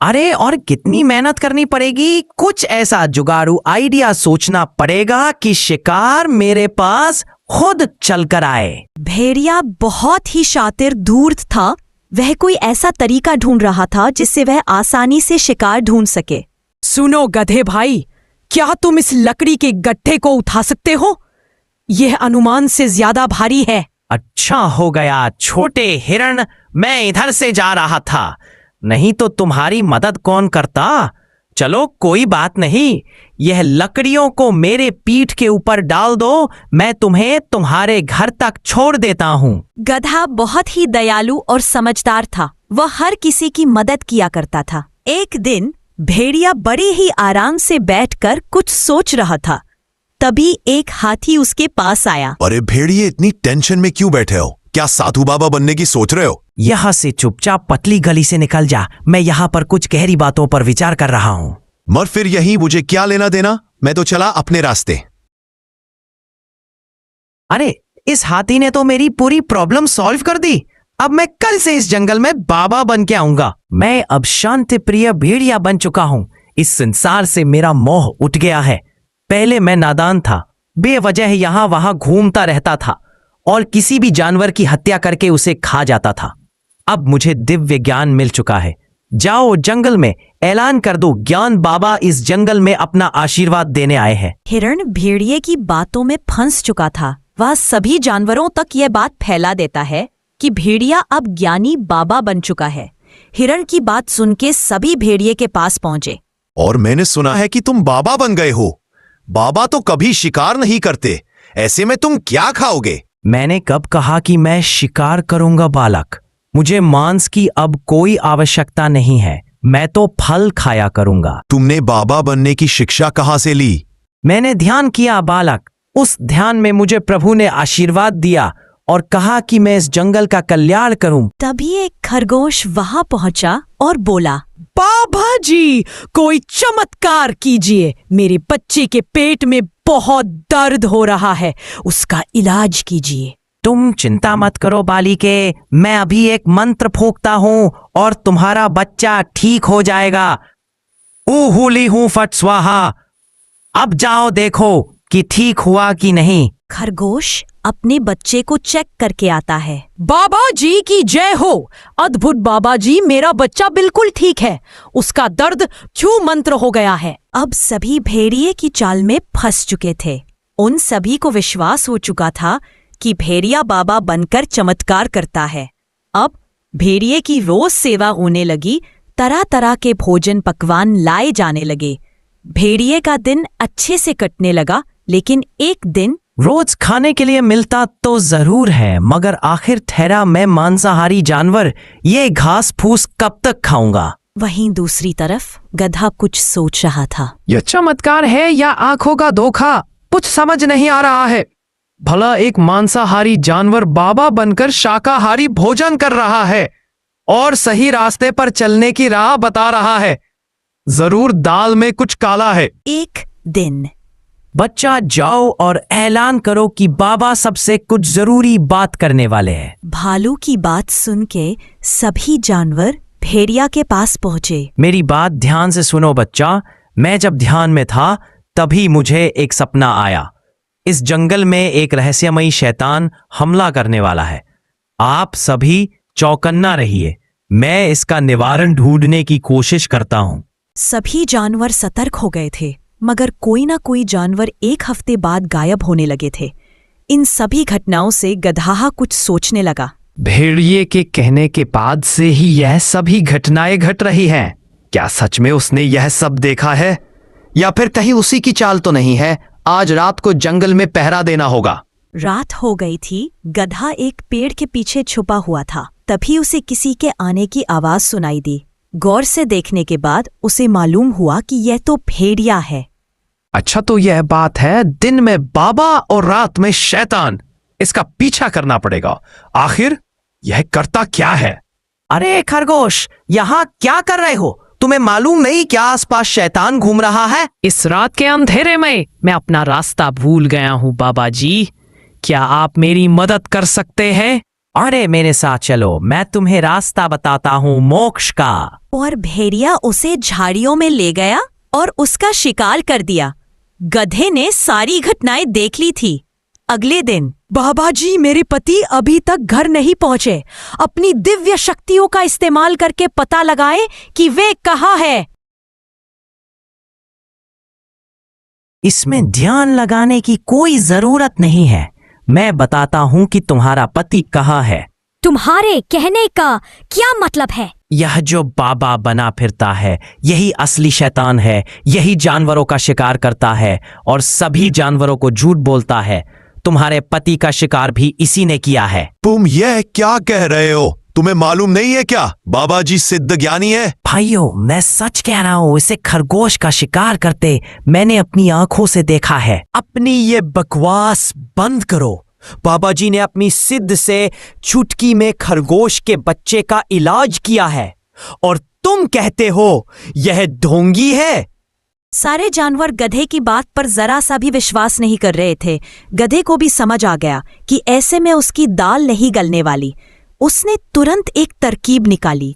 अरे और कितनी मेहनत करनी पड़ेगी। कुछ ऐसा जुगाड़ू आइडिया सोचना पड़ेगा कि शिकार मेरे पास खुद चलकर आए। भेड़िया बहुत ही शातिर धूर्त था। वह कोई ऐसा तरीका ढूंढ रहा था जिससे वह आसानी से शिकार ढूंढ सके। सुनो गधे भाई, क्या तुम इस लकड़ी के गट्ठे को उठा सकते हो? यह अनुमान से ज्यादा भारी है। अच्छा हो गया छोटे हिरण, मैं इधर से जा रहा था, नहीं तो तुम्हारी मदद कौन करता। चलो कोई बात नहीं, यह लकड़ियों को मेरे पीठ के ऊपर डाल दो, मैं तुम्हें तुम्हारे घर तक छोड़ देता हूँ। गधा बहुत ही दयालु और समझदार था। वह हर किसी की मदद किया करता था। एक दिन भेड़िया बड़े ही आराम से बैठकर कुछ सोच रहा था। तभी एक हाथी उसके पास आया। अरे भेड़िए, इतनी टेंशन में क्यों बैठे हो? क्या साधु बाबा बनने की सोच रहे हो? यहाँ से चुपचाप पतली गली से निकल जा, मैं यहाँ पर कुछ गहरी बातों पर विचार कर रहा हूँ। मर फिर यही, मुझे क्या लेना देना, मैं तो चला अपने रास्ते। अरे इस हाथी ने तो मेरी पूरी प्रॉब्लम सॉल्व कर दी। अब मैं कल से इस जंगल में बाबा बन के आऊंगा। मैं अब शांति प्रिय भेड़िया बन चुका हूँ। इस संसार से मेरा मोह उठ गया है। पहले मैं नादान था, बेवजह यहाँ वहां घूमता रहता था और किसी भी जानवर की हत्या करके उसे खा जाता था। अब मुझे दिव्य ज्ञान मिल चुका है। जाओ जंगल में ऐलान कर दो, ज्ञान बाबा इस जंगल में अपना आशीर्वाद देने आए हैं। हिरण भेड़िए की बातों में फंस चुका था। वह सभी जानवरों तक यह बात फैला देता है कि भेड़िया अब ज्ञानी बाबा बन चुका है। हिरण की बात सुन के सभी भेड़िए के पास पहुंचे। और मैंने सुना है कि तुम बाबा बन गए हो। बाबा तो कभी शिकार नहीं करते, ऐसे में तुम क्या खाओगे? मैंने कब कहा कि मैं शिकार करूंगा बालक? मुझे मांस की अब कोई आवश्यकता नहीं है, मैं तो फल खाया करूंगा। तुमने बाबा बनने की शिक्षा कहाँ से ली? मैंने ध्यान किया बालक। उस ध्यान में मुझे प्रभु ने आशीर्वाद दिया और कहा कि मैं इस जंगल का कल्याण करूं। तभी एक खरगोश वहां पहुंचा और बोला, बाबा जी, कोई चमत्कार कीजिए। मेरे बच्चे के पेट में बहुत दर्द हो रहा है, उसका इलाज कीजिए। तुम चिंता मत करो बालिके, मैं अभी एक मंत्र फूंकता हूँ और तुम्हारा बच्चा ठीक हो जाएगा। ऊहुली हूँ फट स्वाहा। अब जाओ देखो कि ठीक हुआ कि नहीं। खरगोश अपने बच्चे को चेक करके आता है। बाबा जी की जय हो। अद्भुत बाबा जी, मेरा बच्चा बिल्कुल ठीक है, उसका दर्द छू मंत्र हो गया है। अब सभी भेड़िए की चाल में फंस चुके थे। उन सभी को विश्वास हो चुका था कि भेड़िया बाबा बनकर चमत्कार करता है। अब भेड़िए की रोज सेवा होने लगी। तरह तरह के भोजन पकवान लाए जाने लगे। भेड़िए का दिन अच्छे से कटने लगा। लेकिन एक दिन रोज खाने के लिए मिलता तो जरूर है, मगर आखिर ठहरा मैं मांसाहारी जानवर, ये घास फूस कब तक खाऊंगा? वहीं दूसरी तरफ गधा कुछ सोच रहा था। यह चमत्कार है या आंखों का धोखा, कुछ समझ नहीं आ रहा है। भला एक मांसाहारी जानवर बाबा बनकर शाकाहारी भोजन कर रहा है और सही रास्ते पर चलने की राह बता रहा है। जरूर दाल में कुछ काला है। एक दिन बच्चा जाओ और ऐलान करो कि बाबा सबसे कुछ जरूरी बात करने वाले हैं। भालू की बात सुन के सभी जानवर भेड़िया के पास पहुंचे। मेरी बात ध्यान से सुनो बच्चा। मैं जब ध्यान में था तभी मुझे एक सपना आया। इस जंगल में एक रहस्यमयी शैतान हमला करने वाला है। आप सभी चौकन्ना रहिए, मैं इसका निवारण ढूंढने की कोशिश करता हूँ। सभी जानवर सतर्क हो गए थे, मगर कोई ना कोई जानवर एक हफ्ते बाद गायब होने लगे थे। इन सभी घटनाओं से गधाहा कुछ सोचने लगा। भेड़िए के कहने के बाद से ही यह सभी घटनाएं घट रही हैं। क्या सच में उसने यह सब देखा है, या फिर कहीं उसी की चाल तो नहीं है? आज रात को जंगल में पहरा देना होगा। रात हो गई थी। गधा एक पेड़ के पीछे छुपा हुआ था। तभी उसे किसी के आने की आवाज सुनाई दी। गौर से देखने के बाद उसे मालूम हुआ कि यह तो भेड़िया है। अच्छा, तो यह बात है, दिन में बाबा और रात में शैतान। इसका पीछा करना पड़ेगा। आखिर यह करता क्या है? अरे खरगोश, यहाँ क्या कर रहे हो? तुम्हें मालूम नहीं क्या आसपास शैतान घूम रहा है? इस रात के अंधेरे में मैं अपना रास्ता भूल गया हूँ बाबा जी। क्या आप मेरी मदद कर सकते हैं? अरे मेरे साथ चलो, मैं तुम्हें रास्ता बताता हूँ मोक्ष का। और भेड़िया उसे झाड़ियों में ले गया और उसका शिकार कर दिया। गधे ने सारी घटनाएं देख ली थी। अगले दिन, बाबा जी, मेरे पति अभी तक घर नहीं पहुंचे। अपनी दिव्य शक्तियों का इस्तेमाल करके पता लगाएं कि वे कहाँ है। इसमें ध्यान लगाने की कोई जरूरत नहीं है। मैं बताता हूँ कि तुम्हारा पति कहाँ है। तुम्हारे कहने का क्या मतलब है? यह जो बाबा बना फिरता है, यही असली शैतान है। यही जानवरों का शिकार करता है और सभी जानवरों को झूठ बोलता है। तुम्हारे पति का शिकार भी इसी ने किया है। तुम यह क्या कह रहे हो? तुम्हें मालूम नहीं है क्या बाबा जी सिद्ध ज्ञानी है? भाइयों, मैं सच कह रहा हूँ, इसे खरगोश का शिकार करते मैंने अपनी आंखों से देखा है। अपनी ये बकवास बंद करो। बाबा जी ने अपनी सिद्ध से चुटकी में खरगोश के बच्चे का इलाज किया है और तुम कहते हो यह ढोंगी है। सारे जानवर गधे की बात पर जरा सा भी विश्वास नहीं कर रहे थे। गधे को भी समझ आ गया कि ऐसे में उसकी दाल नहीं गलने वाली। उसने तुरंत एक तरकीब निकाली।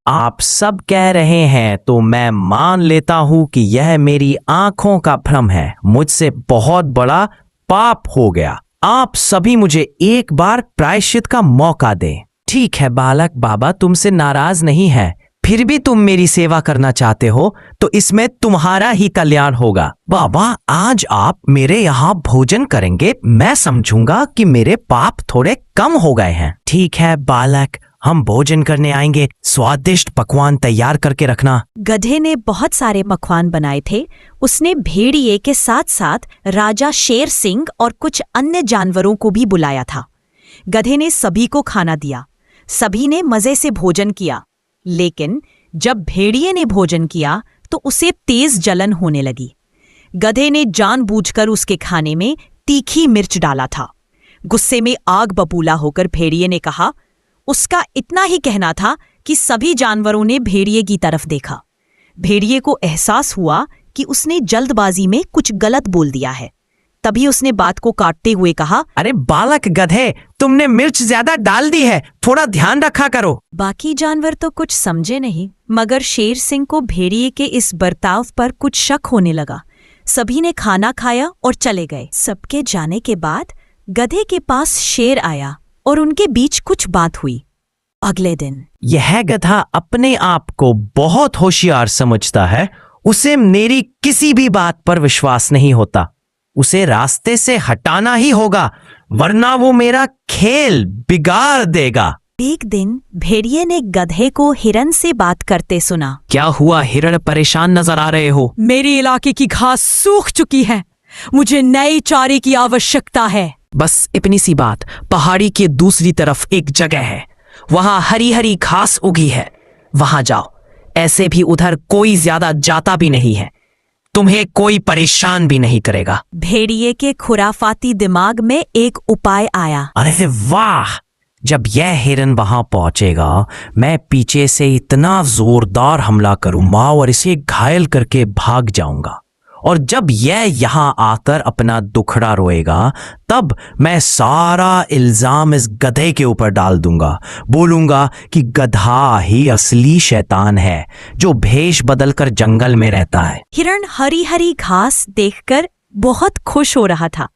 आप सब कह रहे हैं तो मैं मान लेता हूं कि यह मेरी आंखों का भ्रम है। मुझसे बहुत बड़ा पाप हो गया। आप सभी मुझे एक बार प्रायश्चित का मौका दें। ठीक है बालक, बाबा तुमसे नाराज नहीं है। फिर भी तुम मेरी सेवा करना चाहते हो तो इसमें तुम्हारा ही कल्याण होगा। बाबा, आज आप मेरे यहाँ भोजन करेंगे। मैं समझूंगा कि मेरे पाप थोड़े कम हो गए हैं। ठीक है बालक, हम भोजन करने आएंगे। स्वादिष्ट पकवान तैयार करके रखना। गधे ने बहुत सारे पकवान बनाए थे। उसने भेड़िए के साथ साथ राजा शेर सिंह और कुछ अन्य जानवरों को भी बुलाया था। गधे ने सभी को खाना दिया। सभी ने मजे से भोजन किया। लेकिन जब भेड़िए ने भोजन किया तो उसे तेज जलन होने लगी। गधे ने जानबूझकर उसके खाने में तीखी मिर्च डाला था। गुस्से में आग बबूला होकर भेड़िए ने कहा। उसका इतना ही कहना था कि सभी जानवरों ने भेड़िए की तरफ देखा। भेड़िए को एहसास हुआ कि उसने जल्दबाजी में कुछ गलत बोल दिया है। तभी उसने बात को काटते हुए कहा, अरे बालक गधे, तुमने मिर्च ज्यादा डाल दी है, थोड़ा ध्यान रखा करो। बाकी जानवर तो कुछ समझे नहीं, मगर शेर सिंह को भेड़िए के इस बर्ताव पर कुछ शक होने लगा। सभी ने खाना खाया और चले गए। सबके जाने के बाद गधे के पास शेर आया और उनके बीच कुछ बात हुई। अगले दिन, यह गधा अपने आप को बहुत होशियार समझता है। उसे मेरी किसी भी बात पर विश्वास नहीं होता। उसे रास्ते से हटाना ही होगा, वरना वो मेरा खेल बिगाड़ देगा। एक दिन भेड़िए ने गधे को हिरन से बात करते सुना। क्या हुआ हिरण, परेशान नजर आ रहे हो? मेरे इलाके की घास सूख चुकी है। मुझे नई चारे की आवश्यकता है। बस इतनी सी बात। पहाड़ी के दूसरी तरफ एक जगह है, वहां हरी हरी घास उगी है। वहां जाओ। ऐसे भी उधर कोई ज्यादा जाता भी नहीं है। तुम्हें कोई परेशान भी नहीं करेगा। भेड़िए के खुराफाती दिमाग में एक उपाय आया। अरे वाह! जब यह हिरन वहां पहुंचेगा, मैं पीछे से इतना जोरदार हमला करूंगा और इसे घायल करके भाग जाऊंगा। और जब यह यहां आकर अपना दुखड़ा रोएगा, तब मैं सारा इल्जाम इस गधे के ऊपर डाल दूंगा। बोलूंगा कि गधा ही असली शैतान है जो भेष बदलकर जंगल में रहता है। हिरण हरी हरी घास देखकर बहुत खुश हो रहा था।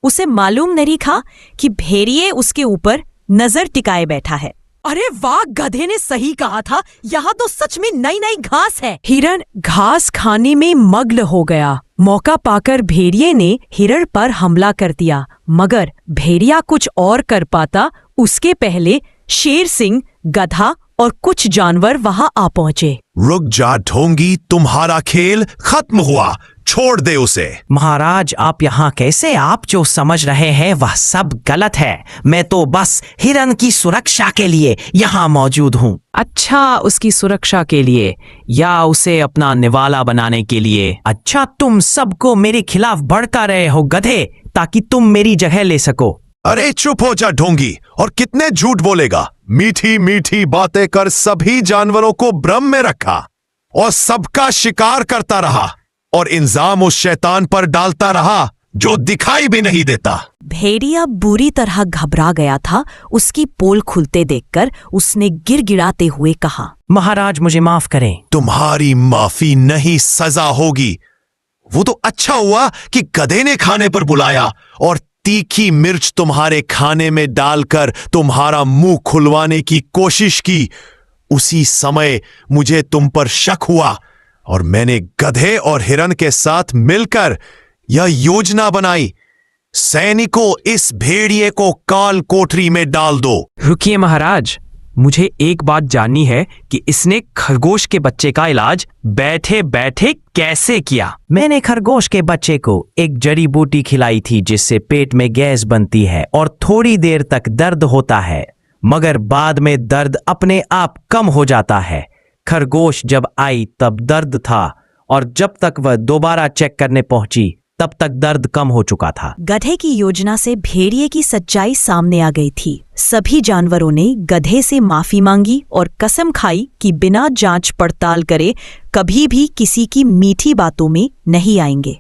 उसे मालूम नहीं था कि भेड़िए उसके ऊपर नजर टिकाए बैठा है। अरे वाह, गधे ने सही कहा था, यहाँ तो सच में नई नई घास है। हिरण घास खाने में मग्न हो गया। मौका पाकर भेड़िए ने हिरण पर हमला कर दिया, मगर भेड़िया कुछ और कर पाता उसके पहले शेर सिंह, गधा और कुछ जानवर वहां आ पहुंचे। रुक जा ढोंगी, तुम्हारा खेल खत्म हुआ। छोड़ दे उसे। महाराज, आप यहाँ कैसे? आप जो समझ रहे हैं वह सब गलत है। मैं तो बस हिरन की सुरक्षा के लिए यहाँ मौजूद हूँ। अच्छा, उसकी सुरक्षा के लिए या उसे अपना निवाला बनाने के लिए? अच्छा, तुम सबको मेरे खिलाफ भड़का रहे हो गधे, ताकि तुम मेरी जगह ले सको। अरे चुप हो जा ढोंगी, और कितने झूठ बोलेगा। मीठी मीठी बातें कर सभी जानवरों को भ्रम में रखा और सबका शिकार करता रहा और इल्जाम उस शैतान पर डालता रहा जो दिखाई भी नहीं देता। भेड़िया बुरी तरह घबरा गया था। उसकी पोल खुलते देखकर उसने गिड़गिड़ाते हुए कहा, महाराज मुझे माफ करें। तुम्हारी माफी नहीं, सजा होगी। वो तो अच्छा हुआ कि गधे ने खाने पर बुलाया और तीखी मिर्च तुम्हारे खाने में डालकर तुम्हारा मुंह खुलवाने की कोशिश की। उसी समय मुझे तुम पर शक हुआ और मैंने गधे और हिरन के साथ मिलकर यह योजना बनाई। सैनिकों, इस भेड़िए को काल कोठरी में डाल दो। रुकिए महाराज, मुझे एक बात जाननी है कि इसने खरगोश के बच्चे का इलाज बैठे बैठे कैसे किया? मैंने खरगोश के बच्चे को एक जड़ी बूटी खिलाई थी जिससे पेट में गैस बनती है और थोड़ी देर तक दर्द होता है, मगर बाद में दर्द अपने आप कम हो जाता है। खरगोश जब आई तब दर्द था और जब तक वह दोबारा चेक करने पहुंची तब तक दर्द कम हो चुका था। गधे की योजना से भेड़िए की सच्चाई सामने आ गई थी। सभी जानवरों ने गधे से माफी मांगी और कसम खाई कि बिना जांच पड़ताल करे कभी भी किसी की मीठी बातों में नहीं आएंगे।